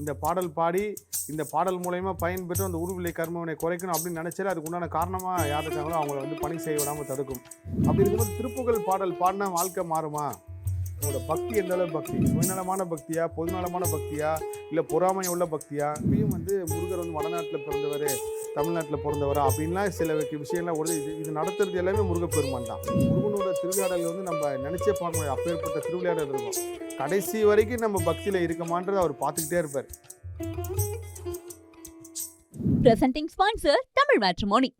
இந்த பாடல் பாடி இந்த பாடல் மூலயமா பயன்பெற்று அந்த உருவிலை கர்மவினை குறைக்கணும் அப்படின்னு நினச்சாலே அதுக்கு உண்டான காரணமாக யார் இருக்காங்களோ அவங்கள வந்து பணி செய்ய விடாமல் தடுக்கும். அப்படி இருக்கும்போது திருப்புகழ் பாடல் பாடினா வாழ்க்கை மாறுமா? உங்களோட பக்தி எந்த அளவு பக்தி, சுயநலமான பக்தியா, பொதுநலமான பக்தியா, இல்லை பொறாமை உள்ள பக்தியா? இப்பயும் வந்து முருகர் வந்து வடநாட்டில் பிறந்தவர், தமிழ்நாட்டில் பிறந்தவரா அப்படின்லாம் சில விஷயம்லாம் ஒரு இது நடத்துறது எல்லாமே முருகப்பெருமான் தான். முருகனோட திருவிளையாடல் வந்து நம்ம நினச்சே பார்க்க முடியாது. அப்பேற்பட்ட திருவிளையாடல் இருக்கும். கடைசி வரைக்கும் நம்ம பக்தியில் இருக்கமான்றதை அவர் பார்த்துக்கிட்டே இருப்பார். Presenting sponsor Tamil matrimony.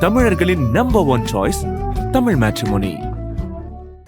தமிழர்களின் number 1 choice Tamil matrimony.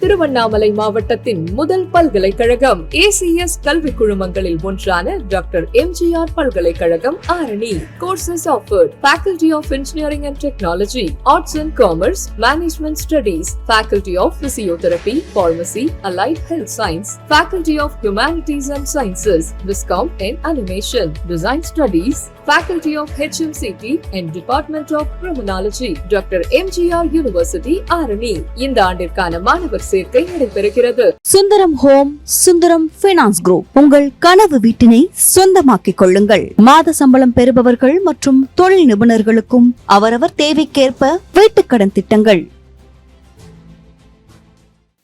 Tiruvannamalai மாவட்டத்தின் முதல் பல்கலைக்கழகம் ACS கல்வி குழுமங்களில் ஒன்றான டாக்டர் MGR பல்கலைக்கழகம் Arani. Courses offered: Faculty of Engineering and Technology, Arts and Commerce, Management Studies, Faculty of Physiotherapy, Pharmacy, Allied Health Science, Faculty of Humanities and Sciences, Viscom and Animation, Design Studies, Faculty of HMCT and Department of Criminology, Dr. MGR University Arani. இந்த ஆண்டிற்கான மாணவர் சேர்க்கை நடைபெறுகிறது. Sundaram home, Sundaram finance group. உங்கள் கனவு வீட்டினை சொந்தமாக்கிக் கொள்ளுங்கள். மாத சம்பளம் பெறுபவர்கள் மற்றும் தொழில் நிபுணர்களுக்கும் அவரவர் தேவைக்கேற்ப வீட்டுக்கடன் திட்டங்கள்.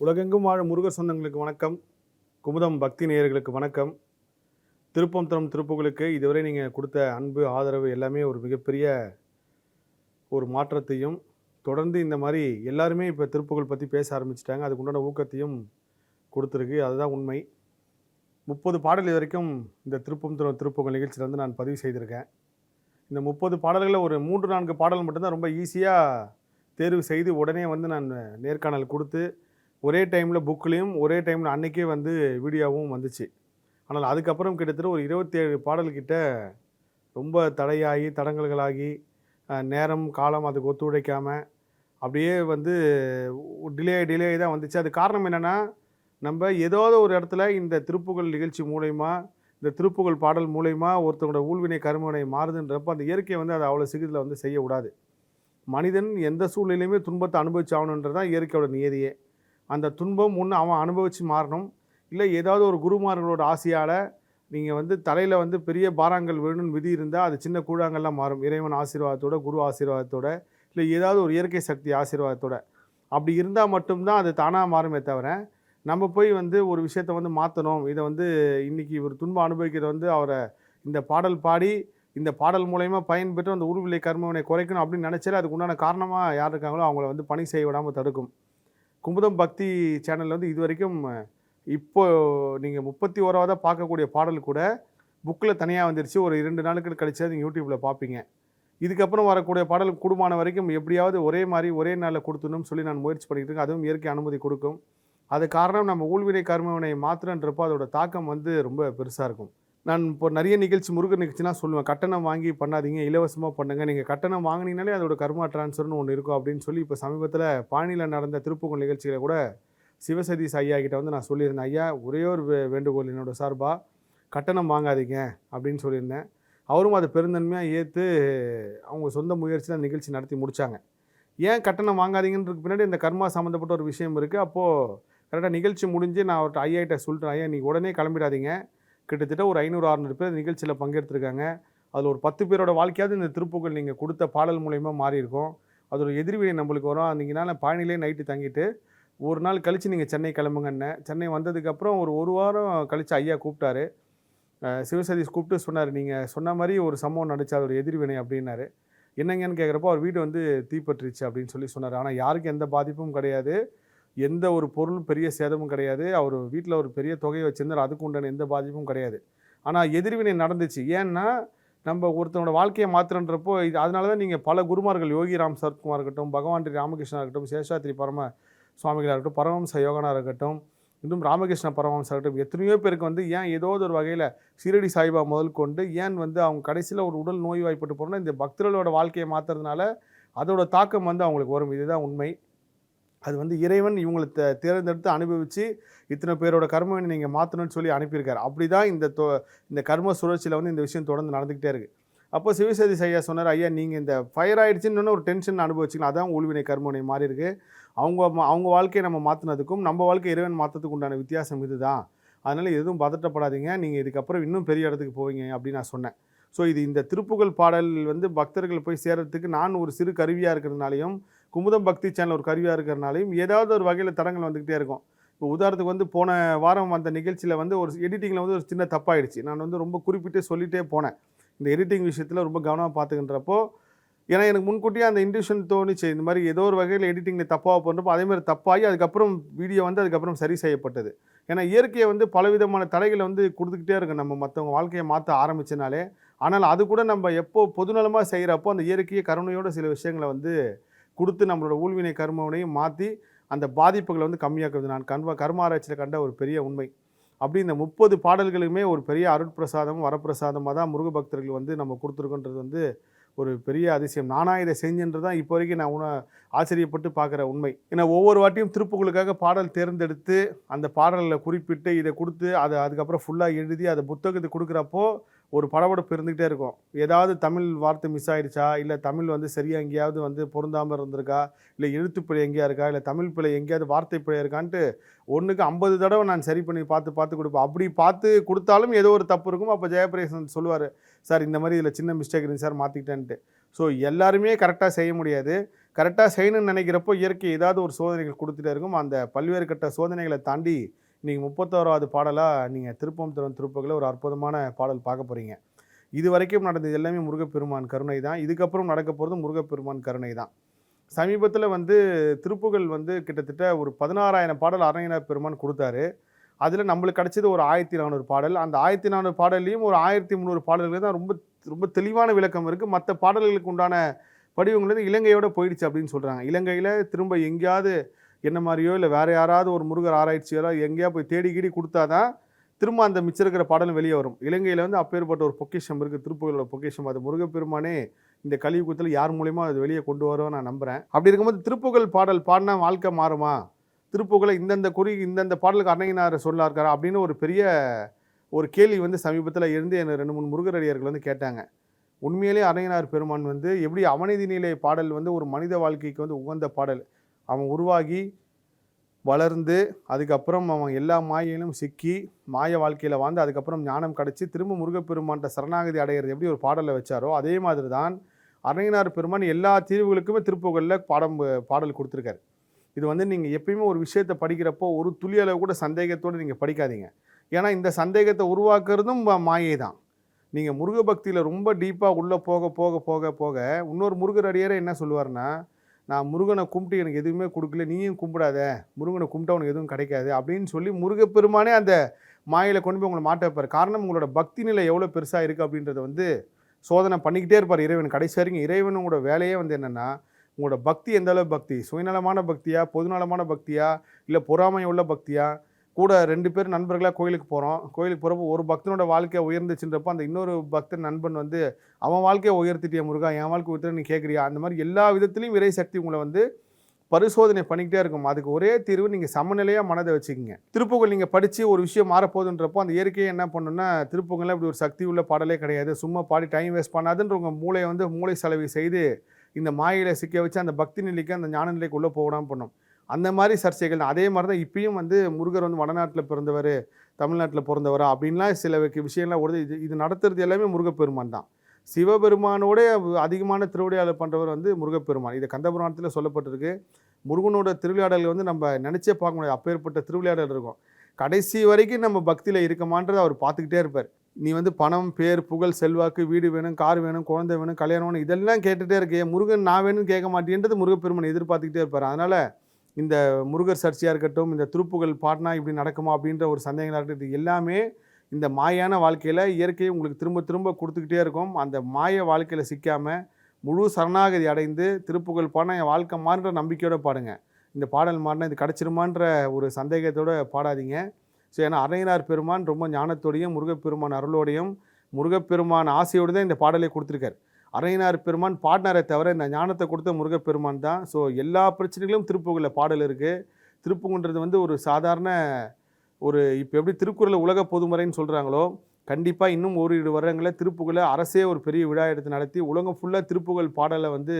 உலகெங்கும் வாழும் முருகர் சொந்தங்களுக்கு வணக்கம். குமுதம் பக்தி நேயர்களுக்கு வணக்கம். திருப்பம் தரும் திருப்புகளுக்கு இதுவரை நீங்கள் கொடுத்த அன்பு, ஆதரவு எல்லாமே ஒரு மிகப்பெரிய ஒரு மாற்றத்தையும், தொடர்ந்து இந்த மாதிரி எல்லாருமே இப்போ திருப்புகள் பற்றி பேச ஆரம்பிச்சிட்டாங்க. அதுக்கு உண்டான ஊக்கத்தையும் கொடுத்துருக்கு. அதுதான் உண்மை. 30 பாடல் இது வரைக்கும் இந்த திருப்பம் தரும் திருப்புகள் நிகழ்ச்சியில் வந்து நான் பதிவு செய்திருக்கேன். இந்த 30 பாடல்களில் ஒரு 3-4 பாடல் மட்டும்தான் ரொம்ப ஈஸியாக தேர்வு செய்து உடனே வந்து நான் நேர்காணல் கொடுத்து ஒரே டைமில் புக்லேயும் ஒரே டைமில் அன்றைக்கே வந்து வீடியோவும் வந்துச்சு. ஆனால் அதுக்கப்புறம் கிட்டத்தட்ட ஒரு 27 பாடல்கிட்ட ரொம்ப தடையாகி தடங்கல்களாகி நேரம் காலம் அதுக்கு ஒத்துழைக்காமல் அப்படியே வந்து டிலே தான் வந்துச்சு. அது காரணம் என்னென்னா, நம்ம ஏதாவது ஒரு இடத்துல இந்த திருப்புகழ் நிகழ்ச்சி மூலயமா, இந்த திருப்புகழ் பாடல் மூலயமா ஒருத்தவங்களோட ஊழ்வினை கருமவினை மாறுதுன்றப்போ அந்த இயற்கையை வந்து அதை அவ்வளோ சீக்கிரத்தில் வந்து செய்ய விடாது. மனிதன் எந்த சூழ்நிலையுமே துன்பத்தை அனுபவிச்சு ஆகணுன்றது தான் இயற்கையோட நியதியே. அந்த துன்பம் ஒன்று அவன் அனுபவித்து மாறணும், இல்லை ஏதாவது ஒரு குருமார்களோட ஆசையால் நீங்கள் வந்து தலையில் வந்து பெரிய பாராங்கல் வேணும்னு விதி இருந்தால் அது சின்ன கூழாங்கல்லாம் மாறும். இறைவன் ஆசீர்வாதத்தோட, குரு ஆசீர்வாதத்தோட, இல்லை ஏதாவது ஒரு இயற்கை சக்தி ஆசீர்வாதத்தோட. அப்படி இருந்தால் மட்டும்தான் அது தானாக மாறுமே தவிர, நம்ம போய் வந்து ஒரு விஷயத்தை வந்து மாற்றணும், இதை வந்து இன்றைக்கி ஒரு துன்பம் அனுபவிக்கிறத வந்து அவரை இந்த பாடல் பாடி இந்த பாடல் மூலயமா பயன்பெற்று அந்த உருவிலை கர்மவினை குறைக்கணும் அப்படின்னு நினச்சாலே அதுக்கு உண்டான காரணமாக யார் இருக்காங்களோ அவங்கள வந்து பணி செய்ய விடாமல் தடுக்கும். குமுதம் பக்தி சேனலில் வந்து இது வரைக்கும் இப்போது நீங்கள் 31ஆவதாக பார்க்கக்கூடிய பாடல் கூட புக்கில் தனியாக வந்துருச்சு. ஒரு 2 நாளுக்கு கழிச்சு நீங்கள் யூடியூப்பில் பார்ப்பீங்க. இதுக்கப்புறம் வரக்கூடிய பாடல் கூடுமான வரைக்கும் எப்படியாவது ஒரே மாதிரி ஒரே நாளில் கொடுத்துணும்னு சொல்லி நான் முயற்சி பண்ணிக்கிட்டு இருக்கேன். அதுவும் இயற்கை அனுமதி கொடுக்கும். அது காரணம் நம்ம ஊழ்வினை கர்மவினை மாத்திரன்றப்போ அதோட தாக்கம் வந்து ரொம்ப பெருசாக இருக்கும். நான் இப்போ நிறைய நிகழ்ச்சி, முருகர் நிகழ்ச்சிலாம் சொல்லுவேன், கட்டணம் வாங்கி பண்ணாதீங்க, இலவசமாக பண்ணுங்கள். நீங்கள் கட்டணம் வாங்கினீங்கனாலே அதோட கர்மா டிரான்ஸ்ஃபர்னு ஒன்று இருக்கும் அப்படின்னு சொல்லி இப்போ சமீபத்தில் பழனியில் நடந்த திருப்புகழ் நிகழ்ச்சிகளை கூட சிவசதீஷ் ஐயா கிட்ட வந்து நான் சொல்லியிருந்தேன், ஐயா ஒரே ஒரு வேண்டுகோள் என்னோடய சார்பாக, கட்டணம் வாங்காதீங்க அப்படின்னு சொல்லியிருந்தேன். அவரும் அதை பெருந்தன்மையாக ஏற்று அவங்க சொந்த முயற்சியில் அந்த நிகழ்ச்சி நடத்தி முடித்தாங்க. ஏன் கட்டணம் வாங்காதீங்கன்றதுக்கு பின்னாடி இந்த கர்மா சம்மந்தப்பட்ட ஒரு விஷயம் இருக்குது. அப்போது கரெக்டாக நிகழ்ச்சி முடிஞ்சு நான் அவர்கிட்ட ஐயாட்ட சொல்லிட்டேன், ஐயா நீங்கள் உடனே கிளம்பிடாதீங்க, கிட்டத்தட்ட ஒரு 500-600 பேர் நிகழ்ச்சியில் பங்கெடுத்துருக்காங்க. அதில் ஒரு 10 பேரோட வாழ்க்கையாவது இந்த திருப்புகழ் நீங்கள் கொடுத்த பாடல் மூலயமா மாறி இருக்கும். அதோட எதிர்வினை நம்மளுக்கு வரும். அன்றைக்கினால பழனிலே நைட்டு தங்கிட்டு ஒரு நாள் கழித்து நீங்கள் சென்னை கிளம்புங்கன்னேன். சென்னை வந்ததுக்கப்புறம் ஒரு வாரம் கழித்து ஐயா கூப்பிட்டாரு, சிவசதீஷ் கூப்பிட்டு சொன்னார், நீங்கள் சொன்ன மாதிரி ஒரு சம்பவம் நடிச்சு அதோட எதிர்வினை அப்படின்னாரு. என்னங்கன்னு கேட்குறப்போ அவர் வீடு வந்து தீப்பற்றிச்சு அப்படின்னு சொல்லி சொன்னார். ஆனால் யாருக்கும் எந்த பாதிப்பும் கிடையாது, எந்த ஒரு பொருள் பெரிய சேதமும் கிடையாது. அவர் வீட்டில் ஒரு பெரிய தொகையை வச்சுருந்தார், அதுக்கு உண்டான எந்த பாதிப்பும் கிடையாது. ஆனால் எதிர்வினை நடந்துச்சு. ஏன்னா நம்ம ஒருத்தனோட வாழ்க்கையை மாத்திரன்றப்போ இது அதனால தான் நீங்கள் பல குருமார்கள், யோகி ராம் சரத்குமார் இருக்கட்டும், பகவான் ராமகிருஷ்ணா இருக்கட்டும், சேஷாத்ரி பரம சுவாமிகளாக இருக்கட்டும், பரமஹம்ச யோகனாக இருக்கட்டும், இன்னும் ராமகிருஷ்ண பரமஹம்சா இருக்கட்டும், எத்தனையோ பேருக்கு வந்து ஏன் ஏதோ ஒரு வகையில் சீரடி சாய்பா முதல் கொண்டு ஏன் வந்து அவங்க கடைசியில் ஒரு உடல் நோய் வாய்ப்பட்டு போகிறோன்னா இந்த பக்தர்களோட வாழ்க்கையை மாற்றுறதுனால அதோட தாக்கம் வந்து அவங்களுக்கு வரும். இதுதான் உண்மை. அது வந்து இறைவன் இவங்களை தேர்ந்தெடுத்து அனுபவித்து இத்தனை பேரோட கர்மவினை நீங்கள் மாற்றணும்னு சொல்லி அனுப்பியிருக்காரு. அப்படி தான் இந்த கர்ம சுழற்சியில் வந்து இந்த விஷயம் தொடர்ந்து நடந்துக்கிட்டே இருக்குது. அப்போ சிவசதீஷ் ஐயா சொன்னார், ஐயா நீங்கள் இந்த ஃபயர் ஆகிடுச்சின்னு ஒரு டென்ஷன் அனுபவிச்சிக்கலாம், அதான் ஊழ்வினை கர்மவினை மாறி இருக்குது. அவங்க வாழ்க்கையை நம்ம மாற்றினதுக்கும் நம்ம வாழ்க்கை இறைவன் மாற்றத்துக்கு உண்டான வித்தியாசம் இதுதான். அதனால் எதுவும் பதட்டப்படாதீங்க, நீங்கள் இதுக்கப்புறம் இன்னும் பெரிய இடத்துக்கு போவீங்க அப்படின்னு நான் சொன்னேன். ஸோ இது இந்த திருப்புகழ் பாடல் வந்து பக்தர்கள் போய் சேர்கிறதுக்கு நான் ஒரு சிறு கருவியாக இருக்கிறதுனாலையும், குமுதம் பக்தி சேனல் ஒரு கருவியாக இருக்கிறதுனாலையும் ஏதாவது ஒரு வகையில் தடங்கள் வந்துக்கிட்டே இருக்கும். இப்போ உதாரணத்துக்கு வந்து போன வாரம் வந்த நிகழ்ச்சியில் வந்து ஒரு எடிட்டிங்கில் வந்து ஒரு சின்ன தப்பாயிடுச்சு. நான் வந்து ரொம்ப குறிப்பிட்டு சொல்லிகிட்டே போனேன். இந்த எடிட்டிங் விஷயத்தில் ரொம்ப கவனமாக பார்த்துக்கின்றப்போ, ஏன்னா எனக்கு முன்கூட்டியே அந்த இன்ட்யூஷன் தோணுச்சு, இந்த மாதிரி ஏதோ ஒரு வகையில் எடிட்டிங்கில் தப்பாக பண்ணுறப்போ அதேமாதிரி தப்பாகி அதுக்கப்புறம் வீடியோ வந்து அதுக்கப்புறம் சரி செய்யப்பட்டது. ஏன்னா இயற்கையை வந்து பலவிதமான தடைகளை வந்து கொடுத்துக்கிட்டே இருக்கும் நம்ம மற்றவங்க வாழ்க்கையை மாற்ற ஆரம்பிச்சனாலே. ஆனால் அது கூட நம்ம எப்போ பொதுநலமாக செய்கிறப்போ அந்த இயற்கையை கருணையோட சில விஷயங்களை வந்து கொடுத்து நம்மளோட ஊழ்வினை கர்மவினையும் மாற்றி அந்த பாதிப்புகளை வந்து கம்மியாக்குது. நான் கர்ம ஆராய்ச்சியில் கண்ட ஒரு பெரிய உண்மை. அப்படி இந்த 30 பாடல்களுமே ஒரு பெரிய அருட்பிரசாதம் வரப்பிரசாதமாக தான் முருக பக்தர்கள் வந்து நம்ம கொடுத்துருக்கோன்றது வந்து ஒரு பெரிய அதிசயம். நானாக இதை செஞ்சேன்றது தான் இப்போ வரைக்கும் நான் ஆச்சரியப்பட்டு பார்க்குற உண்மை. ஏன்னா ஒவ்வொரு வாட்டியும் திருப்புகளுக்காக பாடல் தேர்ந்தெடுத்து அந்த பாடலில் குறிப்பிட்டு இதை கொடுத்து அதை அதுக்கப்புறம் ஃபுல்லாக எழுதி அதை புத்தகத்தை கொடுக்குறப்போ ஒரு படபடப்பு இருந்துகிட்டே இருக்கும். ஏதாவது தமிழ் வார்த்தை மிஸ் ஆகிடுச்சா, இல்லை தமிழ் வந்து சரியாக எங்கேயாவது வந்து பொருந்தாமல் இருந்திருக்கா, இல்லை எழுத்துப்பிழை எங்கேயா இருக்கா, இல்லை தமிழ் பிழை எங்கேயாவது வார்த்தை பிழை இருக்கான்ட்டு ஒன்றுக்கு 50 தடவை நான் சரி பண்ணி பார்த்து கொடுப்பேன். அப்படி பார்த்து கொடுத்தாலும் ஏதோ ஒரு தப்பு இருக்கும். அப்போ ஜெயபிரேசன் சொல்லுவார், சார் இந்த மாதிரி இதில் சின்ன மிஸ்டேக் இருந்துச்சு சார், மாற்றிக்கிட்டேன்ட்டு. ஸோ எல்லாருமே கரெக்டாக செய்ய முடியாது. கரெக்டாக செய்யணும்னு நினைக்கிறப்போ இயற்கை ஏதாவது ஒரு சோதனைகள் கொடுத்துட்டே இருக்கும். அந்த பல்வேறு கட்ட சோதனைகளை தாண்டி நீங்கள் 31வது பாடலாக நீங்கள் திருப்பம் தரும் திருப்புகளை ஒரு அற்புதமான பாடல் பார்க்க போகிறீங்க. இது வரைக்கும் நடந்தது எல்லாமே முருகப்பெருமான் கருணை தான். இதுக்கப்புறம் நடக்க போகிறது முருகப்பெருமான் கருணை தான். சமீபத்தில் வந்து திருப்புகள் வந்து கிட்டத்தட்ட ஒரு 16,000 பாடல் அருணகிரிநாதர் பெருமான் கொடுத்தாரு. அதில் நம்மளுக்கு கிடச்சது ஒரு 1400 பாடல். அந்த 1400 பாடல்லையும் ஒரு 1300 பாடல்கள் தான் ரொம்ப ரொம்ப தெளிவான விளக்கம் இருக்குது. மற்ற பாடல்களுக்கு உண்டான படிவங்கள் வந்து இலங்கையோட போயிடுச்சு அப்படின்னு சொல்கிறாங்க. இலங்கையில் திரும்ப எங்கேயாவது என்ன மாதிரியோ இல்லை வேறு யாராவது ஒரு முருகர் ஆராய்ச்சியாரோ எங்கேயா போய் தேடி கொடுத்தா தான் திரும்ப அந்த மிச்சம் இருக்கிற பாடலும் வெளியே வரும். இலங்கையில் வந்து அப்பேற்பட்ட ஒரு பொக்கிஷம் இருக்குது, திருப்புகளோட பொக்கிஷம். அது முருகப்பெருமானே இந்த கலியுகத்தில் யார் மூலியமாக அது வெளியே கொண்டு வருவோம் நான் நம்புகிறேன். அப்படி இருக்கும்போது திருப்புகழ் பாடல் பாடினா வாழ்க்கை மாறுமா, திருப்புகளை இந்தந்த பாடலுக்கு அருணகிரிநாதர் சொல்லா இருக்காரா அப்படின்னு ஒரு பெரிய ஒரு கேள்வி வந்து சமீபத்தில் இருந்து எனக்கு 2-3 முருகரடியார்கள் வந்து கேட்டாங்க. உண்மையிலே அருணகிரிநாதர் பெருமான் வந்து எப்படி அவனிதி நிலை பாடல் வந்து ஒரு மனித வாழ்க்கைக்கு வந்து உகந்த பாடல். அவன் உருவாகி வளர்ந்து அதுக்கப்புறம் அவன் எல்லா மாயையிலும் சிக்கி மாய வாழ்க்கையில் வாழ்ந்து அதுக்கப்புறம் ஞானம் கிடச்சி திரும்ப முருகப்பெருமான்கிட்ட சரணாகதி அடைகிறது எப்படி ஒரு பாடலை வச்சாரோ அதே மாதிரி தான் அருணகிரிநாதர் பெருமான் எல்லா தீர்வுகளுக்குமே திருப்புகளில் பாடல் கொடுத்துருக்காரு. இது வந்து நீங்கள் எப்பயுமே ஒரு விஷயத்தை படிக்கிறப்போ ஒரு துளி அளவு கூட சந்தேகத்தோடு நீங்கள் படிக்காதீங்க. ஏன்னா இந்த சந்தேகத்தை உருவாக்குறதும் மாயை தான். நீங்கள் முருக பக்தியில் ரொம்ப டீப்பாக உள்ளே போக போக போக போக இன்னொரு முருகர் அடியாரே என்ன சொல்லுவார்னா, நான் முருகனை கும்பிட்டு எனக்கு எதுவுமே கொடுக்கல, நீயும் கும்பிடாத, முருகனை கும்பிட்டா உனக்கு எதுவும் கிடைக்காது அப்படின்னு சொல்லி முருகப்பெருமானே அந்த மாயில் கொண்டு போய் உங்களை மாட்ட வைப்பார். காரணம் உங்களோட பக்தி நிலை எவ்வளோ பெருசாக இருக்குது அப்படின்றத வந்து சோதனை பண்ணிக்கிட்டே இருப்பார் இறைவன். கடைசி வரைக்கும் இறைவனோட வேலையே வந்து என்னென்னா, உங்களோட பக்தி எந்த அளவு பக்தி, சுயநலமான பக்தியா, பொதுநலமான பக்தியா, இல்லை பொறாமை உள்ள பக்தியா. கூட 2 பேர் நண்பர்களாக கோயிலுக்கு போகிறப்போ ஒரு பக்தனோட வாழ்க்கையை உயர்ந்துச்சுன்றப்போ அந்த இன்னொரு பக்தன் நண்பன் வந்து அவன் வாழ்க்கையை உயர்த்திட்டியா முருகா, என் வாழ்க்கை உயர்த்த நீ கேட்குறியா, அந்த மாதிரி எல்லா விதத்துலையும் இறை சக்தி உங்களை வந்து பரிசோதனை பண்ணிக்கிட்டே இருக்கும். அதுக்கு ஒரே தீர்வு, நீங்கள் சமநிலையாக மனதை வச்சுக்கிங்க. திருப்புகள் நீங்கள் படித்து ஒரு விஷயம் மாறப்போகுதுன்றப்போ அந்த இயற்கையை என்ன பண்ணணும்னா, திருப்புகள்லாம் இப்படி ஒரு சக்தி உள்ள பாடலே கிடையாது, சும்மா பாடி டைம் வேஸ்ட் பண்ணாதுன்ற உங்கள் மூளையை வந்து மூளை செலவு செய்து இந்த மாயையில் சிக்க வச்சு அந்த பக்தி நிலைக்கு அந்த ஞான நிலைக்கு உள்ளே போகடாமல் பண்ணும். அந்த மாதிரி சர்ச்சைகள் தான். அதே மாதிரி தான் இப்பயும் வந்து முருகர் வந்து வடநாட்டில் பிறந்தவர், தமிழ்நாட்டில் பிறந்தவரா அப்படின்லாம் சில விஷயம்லாம் வருது. இது நடத்துறது எல்லாமே முருகப்பெருமான் தான். சிவபெருமானோட அதிகமான திருவிளையாடல் பண்ணுறவர் வந்து முருகப்பெருமான். இது கந்தபுராணத்தில் சொல்லப்பட்டிருக்கு. முருகனோட திருவிளையாடல் வந்து நம்ம நினச்சே பார்க்க முடியாது, அப்பேற்பட்ட திருவிளையாடல் இருக்கும். கடைசி வரைக்கும் நம்ம பக்தியில் இருக்கமான்றதை அவர் பார்த்துக்கிட்டே இருப்பார். நீ வந்து பணம், பேர், புகழ், செல்வாக்கு, வீடு வேணும், கார் வேணும், குழந்தை வேணும், கல்யாணம் வேணும், இதெல்லாம் கேட்டுகிட்டே இருக்கே, முருகன் நான் வேணும்னு கேட்க மாட்டேன்றது முருகப்பெருமான் எதிர்பார்த்துக்கிட்டே இருப்பார். அதனால் இந்த முருகர் சர்ச்சையாக இருக்கட்டும், இந்த திருப்புகள் பாடினா இப்படி நடக்குமா அப்படின்ற ஒரு சந்தேகங்களாக இருக்கட்டும், இது எல்லாமே இந்த மாயான வாழ்க்கையில் இயற்கையை உங்களுக்கு திரும்ப திரும்ப கொடுத்துக்கிட்டே இருக்கும். அந்த மாய வாழ்க்கையில் சிக்காமல் முழு சரணாகதி அடைந்து திருப்புகள் பாடினா என் வாழ்க்கை மாறுன்ற நம்பிக்கையோடு பாடுங்க. இந்த பாடல் மாறினா இது கிடச்சிருமான்ற ஒரு சந்தேகத்தோடு பாடாதீங்க. ஸோ ஏன்னா அருணகிரிநாதர் பெருமான் ரொம்ப ஞானத்தோடையும் முருகப்பெருமான் அருளோடையும் முருகப்பெருமான் ஆசையோடு தான் இந்த பாடலை கொடுத்துருக்கார். அருணகிரிநாதர் பெருமான் பாடினாரே தவிர இந்த ஞானத்தை கொடுத்த முருகப்பெருமான் தான். ஸோ எல்லா பிரச்சனைகளும் திருப்புகளில் பாடல் இருக்குது. திருப்புங்கன்றது வந்து ஒரு சாதாரண ஒரு இப்போ எப்படி திருக்குறளை உலக பொதுமறைன்னு சொல்கிறாங்களோ, கண்டிப்பாக இன்னும் ஓரிரு வருடங்களில் திருப்புகளை அரசே ஒரு பெரிய விழா எடுத்து நடத்தி உலகம் ஃபுல்லாக திருப்புகள் பாடலை வந்து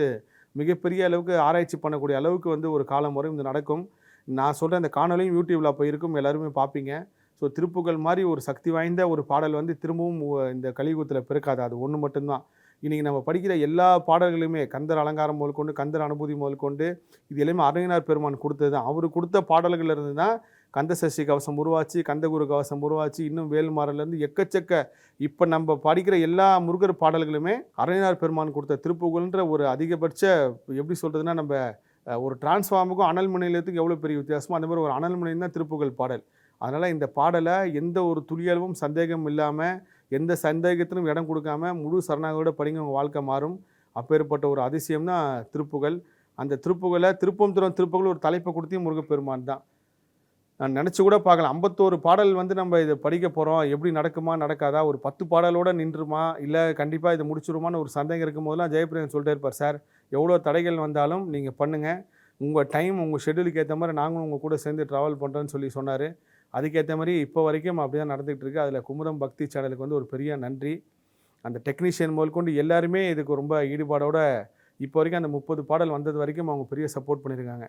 மிகப்பெரிய அளவுக்கு ஆராய்ச்சி பண்ணக்கூடிய அளவுக்கு வந்து ஒரு காலம் வரும் இது நடக்கும். நான் சொல்கிறேன், இந்த காணொலியும் யூடியூப்பில் அப்போ இருக்கும், எல்லாருமே பார்ப்பீங்க. ஸோ திருப்புகழ் மாதிரி ஒரு சக்தி வாய்ந்த ஒரு பாடல் வந்து திரும்பவும் இந்த கலியுகத்தில் பிறக்காது. அது ஒன்று மட்டும்தான். இன்றைக்கி நம்ம படிக்கிற எல்லா பாடல்களுமே கந்தர் அலங்காரம் முதற்கொண்டு, கந்தர் அனுபூதி முதற்கொண்டு, இது எல்லாமே அருணகிரிநாதர் பெருமான் கொடுத்தது தான். அவர் கொடுத்த பாடல்கள் இருந்து தான் கந்த சஷ்டி கவசம் உருவாச்சு, கந்தகுரு கவசம் உருவாச்சு, இன்னும் வேல்மாறலேருந்து எக்கச்சக்க இப்போ நம்ம படிக்கிற எல்லா முருகர் பாடல்களுமே அருணகிரிநாதர் பெருமான் கொடுத்த திருப்புகழ்ன்ற ஒரு அதிகபட்ச எப்படி சொல்கிறதுனா, நம்ம ஒரு டிரான்ஸ்ஃபார்முக்கும் அனல் மின் நிலையத்துக்கும் எவ்வளோ பெரிய வித்தியாசமோ அந்த மாதிரி ஒரு அனல் மின் நிலையம் தான் திருப்புகழ் பாடல். அதனால் இந்த பாடலை எந்த ஒரு துளியளவும் சந்தேகம் இல்லாமல், எந்த சந்தேகத்திலும் இடம் கொடுக்காம முழு சரணாகோட படிங்க, உங்கள் வாழ்க்கை மாறும். அப்பேற்பட்ட ஒரு அதிசயம் தான் திருப்புகழ். அந்த திருப்புகழை திருப்பம் திறம் திருப்புகழ் ஒரு தலைப்பை கொடுத்தியும் முருகப்பெருமான் தான். நான் நினச்சி கூட பார்க்கலாம், 51 பாடல் வந்து நம்ம இதை படிக்க போகிறோம், எப்படி நடக்குமா நடக்காதா, ஒரு 10 பாடலோடு நின்றுமா, இல்லை கண்டிப்பாக இதை முடிச்சிருமான்னு ஒரு சந்தேகம் இருக்கும் போதெல்லாம் ஜெயபிரியன் சொல்லிட்டே இருப்பார், சார் எவ்வளோ தடைகள் வந்தாலும் நீங்கள் பண்ணுங்கள், உங்கள் டைம் உங்கள் ஷெட்யூலுக்கு ஏற்ற மாதிரி நாங்களும் உங்கள் கூட சேர்ந்து ட்ராவல் பண்ணுறோன்னு சொல்லி சொன்னார். அதுக்கேற்ற மாதிரி இப்போ வரைக்கும் அப்படி தான் நடந்துகிட்டு இருக்குது. அதில் குமுதம் பக்தி சேனலுக்கு வந்து ஒரு பெரிய நன்றி. அந்த டெக்னீஷியன் முதற்கொண்டு எல்லாருமே இதுக்கு ரொம்ப ஈடுபாடோட இப்போ வரைக்கும் அந்த 30 பாடல் வந்தது வரைக்கும் அவங்க பெரிய சப்போர்ட் பண்ணியிருக்காங்க.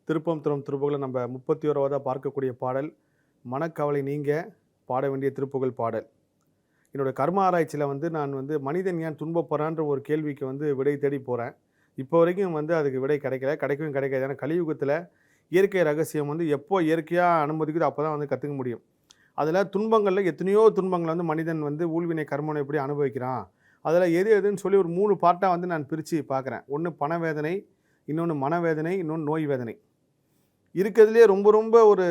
திருப்பம் திறம் திருப்புகழை நம்ம 31வதாக பார்க்கக்கூடிய பாடல் மனக்கவலை நீங்க பாட வேண்டிய திருப்புகழ் பாடல். என்னோடய கர்ம ஆராய்ச்சியில் வந்து நான் வந்து மனிதன் ஏன் துன்பப்படுறான்ற ஒரு கேள்விக்கு வந்து விடை தேடி போகிறேன். இப்போ வரைக்கும் வந்து அதுக்கு விடை கிடைக்கவும் கிடைக்காது. ஏன்னா கலியுகத்தில் இயற்கை ரகசியம் வந்து எப்போ இயற்கையாக அனுமதிக்குதோ அப்போ தான் வந்து கற்றுக்க முடியும். அதில் துன்பங்களில் எத்தனையோ துன்பங்களை வந்து மனிதன் வந்து ஊழ்வினை கர்மனை எப்படி அனுபவிக்கிறான், அதில் எது எதுன்னு சொல்லி ஒரு 3 பார்ட்டாக வந்து நான் பிரித்து பார்க்குறேன். ஒன்று பணவேதனை, இன்னொன்று மனவேதனை, இன்னொன்று நோய் வேதனை. இருக்கிறதுலே ரொம்ப ரொம்ப ஒரு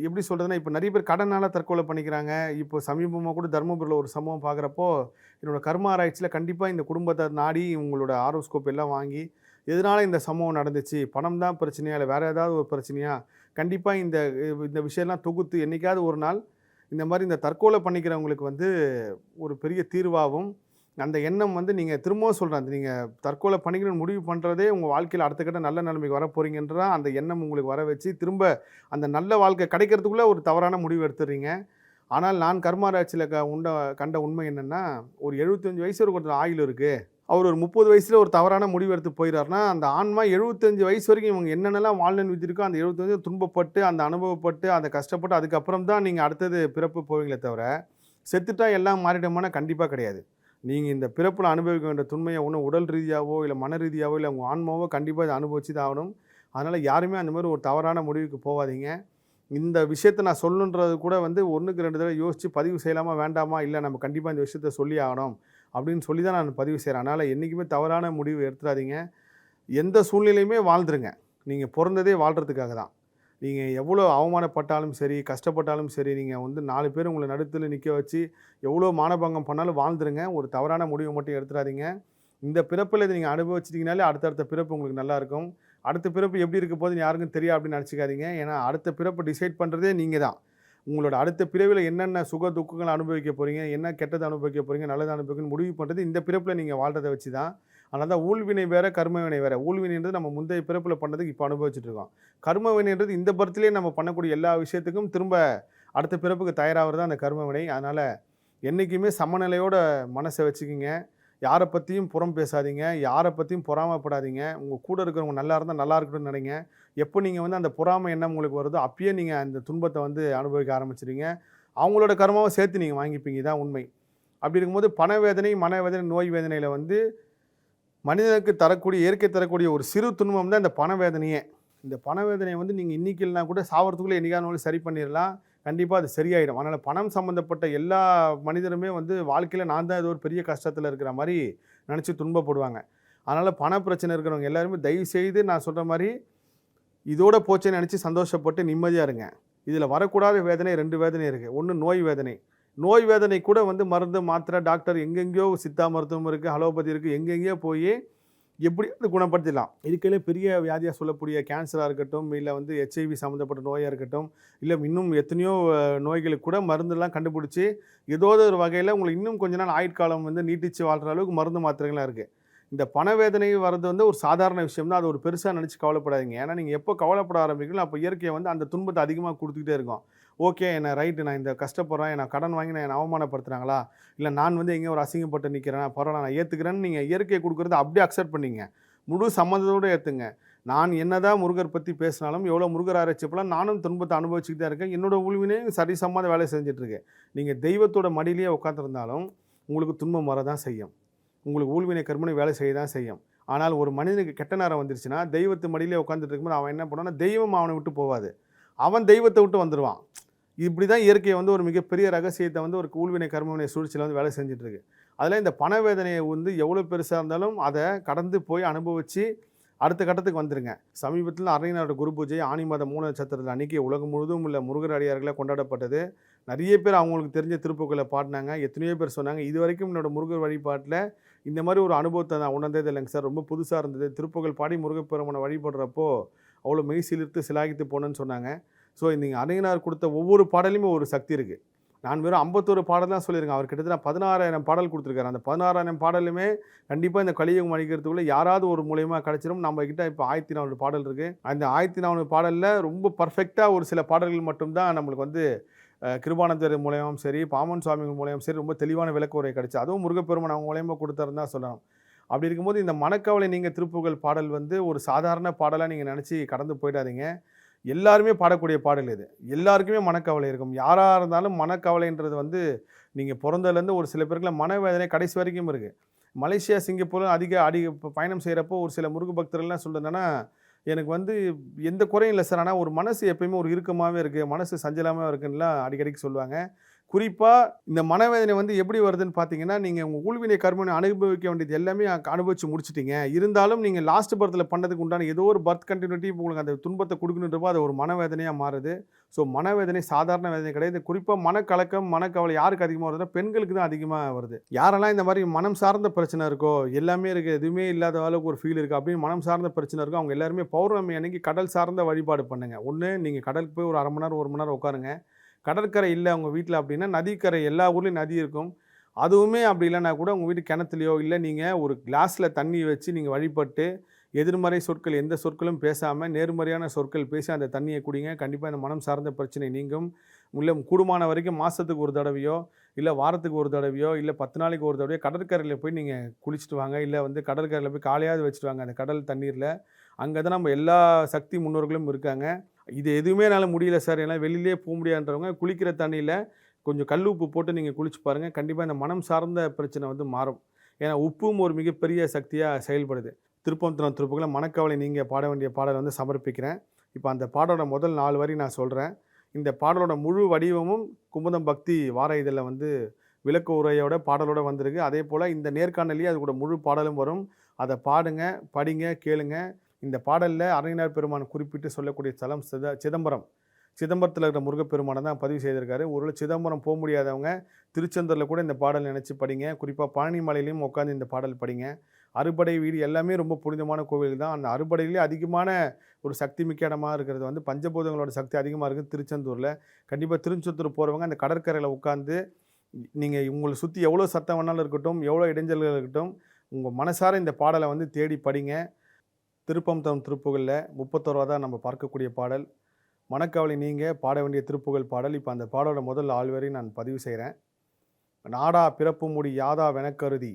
எப்படி சொல்கிறதுனா, இப்போ நிறைய பேர் கடனால் தற்கொலை பண்ணிக்கிறாங்க. இப்போ சமீபமாக கூட தர்மபுரியில் ஒரு சம்பவம் பார்க்குறப்போ என்னோடய கர்ம ஆராய்ச்சியில் கண்டிப்பாக இந்த குடும்பத்தை நாடி உங்களோட ஆரோஸ்கோப் எல்லாம் வாங்கி எதனால் இந்த சம்பவம் நடந்துச்சு, பணம் தான் பிரச்சனையா இல்லை வேறு ஏதாவது ஒரு பிரச்சனையா, கண்டிப்பாக இந்த விஷயம்லாம் தொகுத்து என்றைக்காவது ஒரு நாள் இந்த மாதிரி இந்த தற்கொலை பண்ணிக்கிறவங்களுக்கு வந்து ஒரு பெரிய தீர்வாகும். அந்த எண்ணம் வந்து நீங்கள் திரும்பவும் சொல்கிறேன், நீங்கள் தற்கொலை பண்ணிக்கணும்னு முடிவு பண்ணுறதே உங்கள் வாழ்க்கையில் அடுத்த கட்ட நல்ல நிலைமைக்கு வர போகிறீங்கன்றா அந்த எண்ணம் உங்களுக்கு வர வச்சு திரும்ப அந்த நல்ல வாழ்க்கை கிடைக்கிறதுக்குள்ளே ஒரு தவறான முடிவு எடுத்துடுறீங்க. ஆனால் நான் கர்மாராட்சியில் கண்ட உண்மை என்னென்னா, ஒரு 75 வயசு ஒருத்தர் ஆயுள் இருக்குது, அவர் ஒரு 30 வயசில் ஒரு தவறான முடிவு எடுத்து போயிடாருன்னா, அந்த ஆன்மா 75 வயசு வரைக்கும் இவங்க என்னென்னலாம் வாழ்நிலை விதிருக்கோ அந்த 75 துன்பப்பட்டு அந்த அனுபவப்பட்டு அந்த கஷ்டப்பட்டு அதுக்கப்புறம் தான் நீங்கள் அடுத்தது பிறப்பு போவீங்களே தவிர, செத்துட்டா எல்லாம் மாறிடுமானா கண்டிப்பாக கிடையாது. நீங்கள் இந்த பிறப்பில் அனுபவிக்க வேண்டிய துன்மையை ஒன்று உடல் ரீதியாகவோ இல்லை மன ரீதியாகவோ இல்லை உங்கள் ஆன்மாவோ கண்டிப்பாக இதை அனுபவிச்சு தான் ஆகணும். அதனால் யாருமே அந்த மாதிரி ஒரு தவறான முடிவுக்கு போகாதீங்க. இந்த விஷயத்தை நான் சொல்லணுன்றது கூட வந்து 1க்கு 2 தடவை யோசித்து பதிவு செய்யலாமா வேண்டாமா, இல்லை நம்ம கண்டிப்பாக இந்த விஷயத்த சொல்லி ஆகணும் அப்படின்னு சொல்லி தான் நான் பதிவு செய்கிறேன். அதனால் என்றைக்குமே தவறான முடிவு எடுத்துடாதீங்க. எந்த சூழ்நிலையுமே வாழ்ந்துருங்க. நீங்கள் பிறந்ததே வாழ்கிறதுக்காக தான். நீங்கள் எவ்வளோ அவமானப்பட்டாலும் சரி, கஷ்டப்பட்டாலும் சரி, நீங்கள் வந்து 4 பேர் உங்களை நடுத்தில் நிற்க வச்சு எவ்வளோ மானபங்கம் பண்ணாலும் வாழ்ந்துருங்க. ஒரு தவறான முடிவு மட்டும் எடுத்துடாதீங்க. இந்த பிறப்பில் இதை நீங்கள் அனுபவிச்சிட்டிங்கனாலே அடுத்தடுத்த பிறப்பு உங்களுக்கு நல்லாயிருக்கும். அடுத்த பிறப்பு எப்படி இருக்க போதுன்னு யாருக்கும் தெரியும் அப்படின்னு நினச்சிக்காதீங்க. ஏன்னா அடுத்த பிறப்பு டிசைட் பண்ணுறதே நீங்கள் தான். உங்களோட அடுத்த பிறவியில் என்னென்ன சுக துக்கங்களை அனுபவிக்க போகிறீங்க, என்ன கெட்டதை அனுபவிக்க போகிறீங்க, நல்லதை அனுபவிக்கணும்னு முடிவு பண்ணுறது இந்த பிறப்பில் நீங்கள் வாழ்கிறத வச்சு தான். அதனால் தான் ஊழ்வினை வேறு கர்மவினை வேறு. ஊழ்வினைன்றது நம்ம முந்தைய பிறப்பில் பண்ணதுக்கு இப்போ அனுபவிச்சுட்டு இருக்கோம். கர்மவினைன்றது இந்த பிறத்திலே நம்ம பண்ணக்கூடிய எல்லா விஷயத்துக்கும் திரும்ப அடுத்த பிறப்புக்கு தயாராகிறது அந்த கர்மவினை. அதனால் என்றைக்குமே சமநிலையோட மனசை வச்சுக்கிங்க. யாரை பற்றியும் புறம் பேசாதீங்க, யாரை பற்றியும் பொறாமப்படாதீங்க. உங்கள் கூட இருக்கிறவங்க நல்லா இருந்தால் நல்லா இருக்கணும்னு நினைங்க. எப்போ நீங்கள் வந்து அந்த பொறாமை எண்ணம் உங்களுக்கு வருதோ அப்பயே நீங்கள் அந்த துன்பத்தை வந்து அனுபவிக்க ஆரம்பிச்சிடுங்க. அவங்களோட கர்மாவை சேர்த்து நீங்கள் வாங்கிப்பீங்க. இதான் உண்மை. அப்படி இருக்கும்போது பணவேதனை, மனவேதனை, நோய் வேதனையில் வந்து மனிதனுக்கு தரக்கூடிய இயற்கை தரக்கூடிய ஒரு சிறு துன்பம் தான் இந்த பணவேதனையே. இந்த பணவேதனையை வந்து நீங்கள் இன்றைக்கி இல்லைனா கூட சாவறதுக்குள்ளே என்றைக்காவது சரி பண்ணிடலாம். கண்டிப்பாக அது சரியாயிடும். அதனால் பணம் சம்மந்தப்பட்ட எல்லா மனிதருமே வந்து வாழ்க்கையில் நான் தான் ஏதோ ஒரு பெரிய கஷ்டத்தில் இருக்கிற மாதிரி நினச்சி துன்பப்படுவாங்க. அதனால் பண பிரச்சனை இருக்கிறவங்க எல்லாருமே தயவுசெய்து நான் சொல்கிற மாதிரி இதோட போச்சேன்னு நினச்சி சந்தோஷப்பட்டு நிம்மதியாக இருங்க. இதில் வரக்கூடாத வேதனை 2 வேதனை இருக்குது. ஒன்று நோய் வேதனை. நோய் வேதனை கூட வந்து மருந்து மாத்திரை டாக்டர் எங்கெங்கேயோ சித்தா மருத்துவம் இருக்குது, அலோபதி இருக்குது, எங்கெங்கேயோ போய் எப்படி அது குணப்படுத்திடலாம். இதுக்கிலே பெரிய வியாதியாக சொல்லக்கூடிய கேன்சராக இருக்கட்டும், இல்லை வந்து HIV சம்மந்தப்பட்ட நோயாக இருக்கட்டும், இல்லை இன்னும் எத்தனையோ நோய்களுக்கு கூட மருந்துலாம் கண்டுபிடிச்சி ஏதோ ஒரு வகையில் உங்களுக்கு இன்னும் கொஞ்ச நாள் ஆயுட்காலம் வந்து நீட்டிச்சு வாழ்கிற அளவுக்கு மருந்து மாத்திரைகள்லாம் இருக்குது. இந்த பணவேதனை வர்றது வந்து ஒரு சாதாரண விஷயம் தான். அது ஒரு பெருசாக நினச்சி கவலைப்படாதீங்க. ஏன்னா நீங்கள் எப்போ கவலைப்பட ஆரம்பிக்கணும் அப்போ இயற்கையை வந்து அந்த துன்பத்தை அதிகமாக கொடுத்துக்கிட்டே இருக்கும். ஓகே, என்ன ரைட்டு, நான் இந்த கஷ்டப்படுறேன், நான் கடன் வாங்கி நான் அவமானப்படுத்துகிறாங்களா, இல்லை நான் வந்து எங்கேயோ ஒரு அசிங்கப்பட்டு நிற்கிறேன், பரவாயில்ல நான் ஏற்றுக்கிறேன்னு நீங்கள் இயற்கையை கொடுக்குறது அப்படியே அக்செப்ட் பண்ணிங்க. முழு சம்மந்தத்தோடு ஏற்றுங்க. நான் என்னதான் முருகர் பற்றி பேசினாலும் எவ்வளோ முருகர் ஆராய்ச்சிப்பெல்லாம் நானும் துன்பத்தை அனுபவிச்சுட்டு தான் இருக்கேன். என்னோடய ஊழ்வினையும் சரிசமமாக வேலை செஞ்சிட்ருக்கேன். நீங்கள் தெய்வத்தோட மடியிலேயே உட்காந்துருந்தாலும் உங்களுக்கு துன்பம் வரதான் செய்யும். உங்களுக்கு ஊழ்வினை கர்மனை வேலை செய்ய தான் செய்யும். ஆனால் ஒரு மனிதனுக்கு கெட்ட நேரம் வந்துருச்சுன்னா தெய்வத்து மடியிலே உட்காந்துட்டு இருக்கும்போது அவன் என்ன பண்ணுவான்னா தெய்வம் அவனை விட்டு போவாது, அவன் தெய்வத்தை விட்டு வந்துடுவான். இப்படி தான் இயற்கையை வந்து ஒரு மிகப்பெரிய ரகசியத்தை வந்து ஒரு ஊழ்வினை கர்மவினை சூழ்ச்சியில் வந்து வேலை செஞ்சிட்ருக்கு. அதில் இந்த பண வேதனையை வந்து எவ்வளோ பெருசாக இருந்தாலும் அதை கடந்து போய் அனுபவித்து அடுத்த கட்டத்துக்கு வந்துருங்க. சமீபத்தில் அரையனோட குரு பூஜை ஆனி மாதம் 3 நட்சத்திரத்தில் அன்றைக்கி உலகம் முழுவதும் உள்ள முருகர் அடியார்களை கொண்டாடப்பட்டது. நிறைய பேர் அவங்களுக்கு தெரிஞ்ச திருப்புக்களை பாடினாங்க. எத்தனையோ பேர் சொன்னாங்க, இது வரைக்கும் என்னோடய முருகர் வழிபாட்டில் இந்த மாதிரி ஒரு அனுபவத்தை நான் உணர்ந்தது இல்லைங்க சார், ரொம்ப புதுசாக இருந்தது. திருப்புகள் பாடி முருகப்பெருமானை வழிபடுறப்போ அவ்வளோ மெய் சிலிர்த்து சிலாகித்து போனேன்னு சொன்னாங்க. ஸோ நீங்கள் அரையனார் கொடுத்த ஒவ்வொரு பாடலையுமே ஒரு சக்தி இருக்குது. நான் வெறும் 51 பாடல் தான் சொல்லியிருக்கேன். அவர் கிட்டத்தட்ட 16,000 பாடல் கொடுத்துருக்காரு. அந்த 16,000 பாடலுமே கண்டிப்பாக இந்த கலியுகம் அழிக்கிறதுக்குள்ளே யாராவது ஒரு மூலியமாக கிடச்சிரும். நம்மக்கிட்ட இப்போ 1400 பாடல் இருக்குது. அந்த 1400 பாடலில் ரொம்ப பர்ஃபெக்டாக ஒரு சில பாடல்கள் மட்டும்தான் நம்மளுக்கு வந்து கிருபானந்தர் மூலியமும் சரி, பாமன் சுவாமிகள் மூலியமும் சரி ரொம்ப தெளிவான விளக்க உரை கிடச்சி, அதுவும் முருகப்பெருமான் அவங்க மூலியமாக கொடுத்தாருன்னு தான் சொல்லணும். அப்படி இருக்கும்போது இந்த மனக்கவலை நீங்கள் திருப்புகழ் பாடல் வந்து ஒரு சாதாரண பாடலாக நீங்கள் நினச்சி கடந்து போயிடாதீங்க. எல்லாருமே பாடக்கூடிய பாடல் இது. எல்லாருக்குமே மனக்கவலை இருக்கும். யாராக இருந்தாலும் மனக்கவலைன்றது வந்து நீங்கள் பிறந்ததுலேருந்து ஒரு சில பேருக்குலாம் மனவேதனை கடைசி வரைக்கும் இருக்குது. மலேசியா, சிங்கப்பூர் அதிக பயணம் செய்கிறப்போ ஒரு சில முருக பக்தர்கள்லாம் சொல்கிறதுனா, எனக்கு வந்து எந்த குறையும் இல்லை சார், ஆனால் ஒரு மனசு எப்பயுமே ஒரு இறுக்கமாகவே இருக்குது, மனசு சஞ்சலமாக இருக்குன்னுலாம் அடிக்கடிக்கு சொல்லுவாங்க. குறிப்பாக இந்த மனவேதனை வந்து எப்படி வருதுன்னு பார்த்தீங்கன்னா, நீங்கள் உங்கள் ஊழ்வினை கர்மனை அனுபவிக்க வேண்டியது எல்லாமே அனுபவிச்சு முடிச்சிட்டிங்க. இருந்தாலும் நீங்கள் லாஸ்ட் பர்த்தில் பண்ணதுக்கு உண்டான ஏதோ ஒரு பர்த் கண்டினியூட்டி உங்களுக்கு அந்த துன்பத்தை கொடுக்கணுன்றப்போ அது ஒரு மனவேதனையாக மாறுது. ஸோ மனவேதனை சாதாரண வேதனை கிடையாது. குறிப்பாக மனக்கலக்கம், மனக்கவலை யாருக்கு அதிகமாக வருதுன்னா பெண்களுக்கு தான் அதிகமாக வருது. யாரெல்லாம் இந்த மாதிரி மனம் சார்ந்த பிரச்சனை இருக்கோ, எல்லாமே இருக்குது, எதுவுமே இல்லாத அளவுக்கு ஒரு ஃபீல் இருக்குது அப்படின்னு மனம் சார்ந்த பிரச்சனை இருக்கோ, அவங்க எல்லாருமே பௌர்ணமி அன்னைக்கு கடல் சார்ந்த வழிபாடு பண்ணுங்கள். ஒன்று நீங்கள் கடலுக்கு போய் ஒரு 1/2 மணி நேரம் 1 மணி நேரம் உட்காருங்க. கடற்கரை இல்லை உங்கள் வீட்டில் அப்படின்னா நதிக்கரை, எல்லா ஊர்லேயும் நதி இருக்கும். அதுவுமே அப்படி இல்லைனா கூட உங்கள் வீட்டு கிணத்துலையோ இல்லை நீங்கள் ஒரு கிளாஸில் தண்ணி வச்சு நீங்கள் வழிபட்டு எதிர்மறை சொற்கள் எந்த சொற்களும் பேசாமல் நேர்மறையான சொற்கள் பேசி அந்த தண்ணியை குடிங்க. கண்டிப்பாக இந்த மனம் சார்ந்த பிரச்சனை நீங்கும். இல்லை கூடுமான வரைக்கும் மாதத்துக்கு ஒரு தடவையோ இல்லை வாரத்துக்கு ஒரு தடவையோ இல்லை 10 நாளைக்கு ஒரு தடவையோ கடற்கரையில் போய் நீங்கள் குளிச்சுட்டு வாங்க. இல்லை வந்து கடற்கரையில் போய் காலையாவது வச்சுட்டு வாங்க அந்த கடல் தண்ணீரில். அங்கே தான் நம்ம எல்லா சக்தி முன்னோர்களும் இருக்காங்க. இது எதுவுமே என்னால் முடியல சார், ஏன்னா வெளியிலே போக முடியாதுன்றவங்க குளிக்கிற தண்ணியில் கொஞ்சம் கல் உப்பு போட்டு நீங்கள் குளிச்சு பாருங்கள். கண்டிப்பாக இந்த மனம் சார்ந்த பிரச்சனை வந்து மாறும். ஏன்னா உப்பும் ஒரு மிகப்பெரிய சக்தியாக செயல்படுது. திருப்பம் திருப்புகளை மனக்கவலை நீங்கள் பாட வேண்டிய பாடலை வந்து சமர்ப்பிக்கிறேன். இப்போ அந்த பாடலோட முதல் 4 வரி நான் சொல்கிறேன். இந்த பாடலோட முழு வடிவமும் குமுதம் பக்தி வார இதழில் வந்து விளக்க உரையோட பாடலோடு வந்திருக்கு. அதே போல் இந்த நேர்காணலையே அது கூட முழு பாடலும் வரும். அதை பாடுங்க, படிங்க, கேளுங்க. இந்த பாடலில் அரையனார் பெருமான் குறிப்பிட்டு சொல்லக்கூடிய ஸ்தலம் சிதம்பரம். சிதம்பரத்தில் இருக்கிற முருகப்பெருமானை தான் பதிவு செய்திருக்காரு. ஒரு சிதம்பரம் போக முடியாதவங்க திருச்செந்தூரில் கூட இந்த பாடல் நினச்சி படிங்க. குறிப்பாக பழனி மலையிலையும் உட்காந்து இந்த பாடல் படிங்க. அறுபடை வீடு எல்லாமே ரொம்ப புனிதமான கோவில் தான். அந்த அறுபடையிலே அதிகமான ஒரு சக்தி மிக்க இடமாக இருக்கிறது வந்து பஞ்சபூதங்களோட சக்தி அதிகமாக இருக்குது திருச்செந்தூரில். கண்டிப்பாக திருச்செந்தூர் போகிறவங்க அந்த கடற்கரையில் உட்காந்து நீங்கள் உங்களை சுற்றி எவ்வளோ சத்தம் வேணாலும் இருக்கட்டும், எவ்வளோ இடைஞ்சல்கள் இருக்கட்டும், உங்கள் மனசார இந்த பாடலை வந்து தேடி படிங்க. திருப்பம் தரும் திருப்புகளில் 31 தான் நம்ம பார்க்கக்கூடிய பாடல். மனக்கவலை நீங்கள் பாட வேண்டிய திருப்புகழ் பாடல். இப்போ அந்த பாடலோட முதல் 4 வரை நான் பதிவு செய்கிறேன். நாடா பிறப்பு முடி யாதா வெனக்கருதி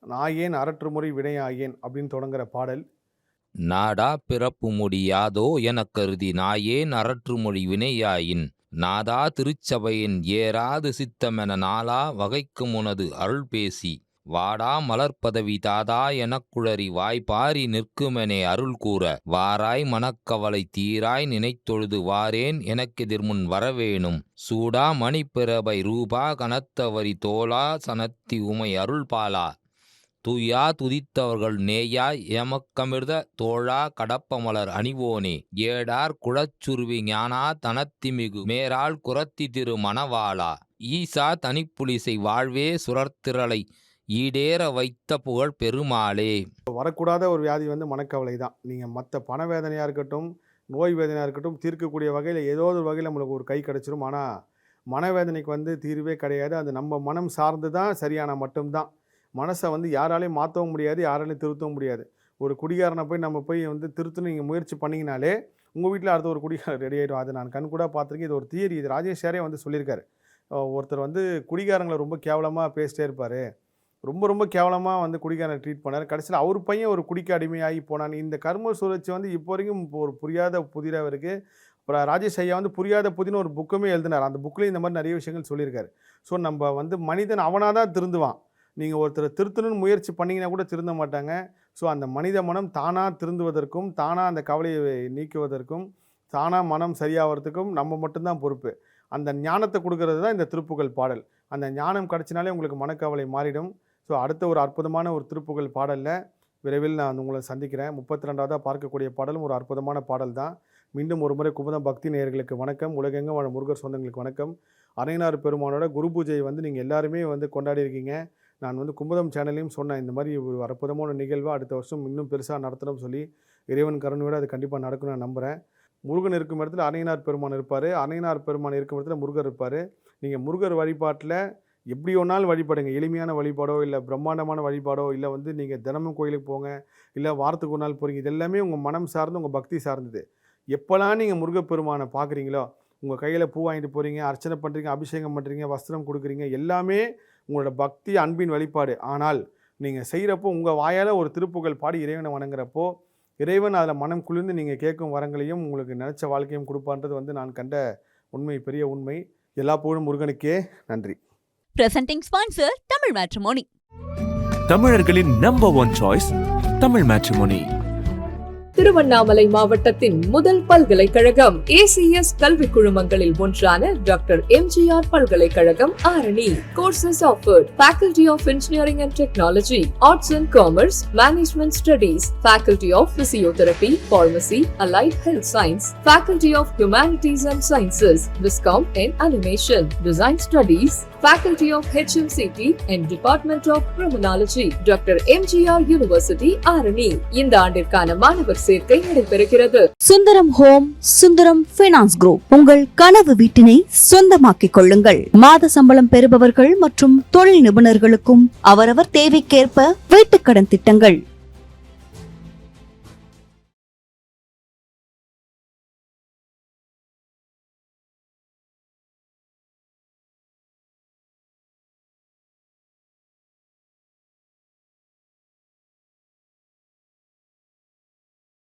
நாயேன் அரற்றுமுறை வினையாயேன் அப்படின்னு தொடங்குற பாடல். நாடா பிறப்பு முடியாதோ எனக்கருதி நாயேன் அரற்றுமொழி வினையாயின் நாதா திருச்சபையின் ஏறாது சித்தமென நாளா வகைக்கும் உனது அருள் பேசி வாடா மலர்பதவி தாதா எனக்குழறி வாய்ப்பாரி நிற்குமெனே அருள் கூற வாராய் மனக்கவலை தீராய் நினைத்தொழுது வாரேன் எனக்கெதிர்முன் வரவேணும் சூடா மணிப்பிரபை ரூபா கனத்தவரி தோளா சனத்தி உமை அருள் பாலா தூயா துதித்தவர்கள் நேயாய் எமக்கமிர்த தோழா கடப்பமலர் அணிவோனே ஏடார் குழச்சுருவி ஞானா தனத்திமிகு மேரால் குரத்தி திரு மணவாளா ஈசா தனிப்புலிசை வாழ்வே சுரத்திரளை ஈடேற வைத்த புகழ் பெருமாளே. வரக்கூடாத ஒரு வியாதி வந்து மனக்கவலை தான். நீங்கள் மற்ற பண வேதனையாக இருக்கட்டும், நோய் வேதனையாக இருக்கட்டும், தீர்க்கக்கூடிய வகையில் ஏதோ ஒரு வகையில் நம்மளுக்கு ஒரு கை கிடச்சிரும். ஆனால் மனவேதனைக்கு வந்து தீர்வே கிடையாது. அது நம்ம மனம் சார்ந்து தான் சரியான மட்டும்தான். மனசை வந்து யாராலையும் மாற்றவும் முடியாது, யாராலையும் திருத்தவும் முடியாது. ஒரு குடிகாரனை போய் நம்ம போய் வந்து திருத்தணும் நீங்கள் முயற்சி பண்ணிங்கனாலே உங்கள் வீட்டில் அடுத்த ஒரு குடிகாரன் ரெடி ஆகிடும். அது நான் கண் கூட பார்த்துருக்கேன். இது ஒரு தியரி. இது ராஜேஷ் சாரே வந்து சொல்லியிருக்காரு. ஒருத்தர் வந்து குடிகாரங்களை ரொம்ப கேவலமாக பேசிட்டே இருப்பார், ரொம்ப ரொம்ப கேவலமாக வந்து குடிக்காரனை ட்ரீட் பண்ணார். கடைசியில் அவர் பையன் ஒரு குடிக்க அடிமையாகி போனான். இந்த கர்ம சுழற்சி வந்து இப்போ வரைக்கும் ஒரு புரியாத புதிராக இருக்குது. அப்புறம் ராஜேஷ் ஐயா வந்து புரியாத புதின்னு ஒரு புக்குமே எழுதினார். அந்த புக்கில் இந்த மாதிரி நிறைய விஷயங்கள் சொல்லியிருக்காரு. ஸோ நம்ம வந்து மனிதன் அவனாக தான் திருந்துவான். நீங்கள் ஒருத்தரை திருத்தணும்னு முயற்சி பண்ணிங்கன்னா கூட திருந்த மாட்டாங்க. ஸோ அந்த மனித மனம் தானாக திருந்துவதற்கும் தானாக அந்த கவலையை நீக்குவதற்கும் தானாக மனம் சரியாகிறதுக்கும் நம்ம மட்டும்தான் பொறுப்பு. அந்த ஞானத்தை கொடுக்கறது தான் இந்த திருப்புகழ் பாடல். அந்த ஞானம் கிடச்சினாலே உங்களுக்கு மனக்கவலை மாறிடும். ஸோ அடுத்த ஒரு அற்புதமான ஒரு திருப்புகழ் பாடலில் விரைவில் நான் உங்களை சந்திக்கிறேன். 32வது பார்க்கக்கூடிய பாடலும் ஒரு அற்புதமான பாடல் தான். மீண்டும் ஒரு முறை குமுதம் பக்தி நேயர்களுக்கு வணக்கம். உலகெங்கும் வாழும் முருகர் சொந்தங்களுக்கு வணக்கம். அரையனார் பெருமானோட குரு பூஜையை வந்து நீங்கள் எல்லாருமே வந்து கொண்டாடி இருக்கீங்க. நான் வந்து குமுதம் சேனல்லையும் சொன்னேன், இந்த மாதிரி ஒரு அற்புதமான நிகழ்வாக அடுத்த வருஷம் இன்னும் பெருசாக நடத்தணும்னு சொல்லி. இறைவன் கருணையோடு அது கண்டிப்பாக நடக்கும் நான் நம்புகிறேன். முருகன் இருக்கும் இடத்துல அரையனார் பெருமான் இருப்பார், அரையனார் பெருமான் இருக்கும் இடத்துல முருகர் இருப்பார். நீங்கள் முருகர் வழிபாட்டில் எப்படி ஒன்றாலும் வழிபடுங்க. எளிமையான வழிபாடோ இல்லை பிரம்மாண்டமான வழிபாடோ இல்லை வந்து நீங்கள் தினமும் கோயிலுக்கு போங்க, இல்லை வாரத்துக்கு ஒரு நாள் போகிறீங்க, இது எல்லாமே உங்கள் மனம் சார்ந்து உங்கள் பக்தி சார்ந்தது. எப்போல்லாம் நீங்கள் முருகப்பெருமானை பார்க்குறீங்களோ, உங்கள் கையில் பூ வாங்கிட்டு போகிறீங்க, அர்ச்சனை பண்ணுறீங்க, அபிஷேகம் பண்ணுறீங்க, வஸ்திரம் கொடுக்குறீங்க, எல்லாமே உங்களோட பக்தி அன்பின் வெளிப்பாடு. ஆனால் நீங்கள் செய்கிறப்போ உங்கள் வாயால் ஒரு திருப்புகழ் பாடி இறைவனை வணங்குறப்போ இறைவன் அதில் மனம் குளிர்ந்து நீங்கள் கேட்கும் வரங்களையும் உங்களுக்கு நினச்ச வாழ்க்கையும் கொடுப்பான்றது வந்து நான் கண்ட உண்மை, பெரிய உண்மை. எல்லா புகழும் முருகனுக்கே. நன்றி. Presenting sponsor Tamil Matrimony. தமிழர்களின் number one choice Tamil matrimony. Tiruvannamalai மாவட்டத்தின் முதல் பல்கலைக்கழகம் ஏசிஎஸ் கல்வி குழுமங்களில் ஒன்றான டாக்டர் எம்ஜிஆர் பல்கலைக்கழகம் Arani. Courses offered: Faculty of Engineering and Technology, Arts and Commerce, Management Studies, Faculty of Physiotherapy, Pharmacy, Allied Health Science, Faculty of Humanities and Sciences, Viscom and Animation, Design Studies, Faculty of HMCT and Department of Criminology, doctor MGR university Arani. இந்த ஆண்டிற்கான மாணவர் சேர்க்கை நடைபெறுகிறது. Sundaram home, Sundaram finance group. உங்கள் கனவு வீட்டினை சொந்தமாக்கிக் கொள்ளுங்கள். மாத சம்பளம் பெறுபவர்கள் மற்றும் தொழில் நிபுணர்களுக்கும் அவரவர் தேவைக்கேற்ப வீட்டுக்கடன் திட்டங்கள்.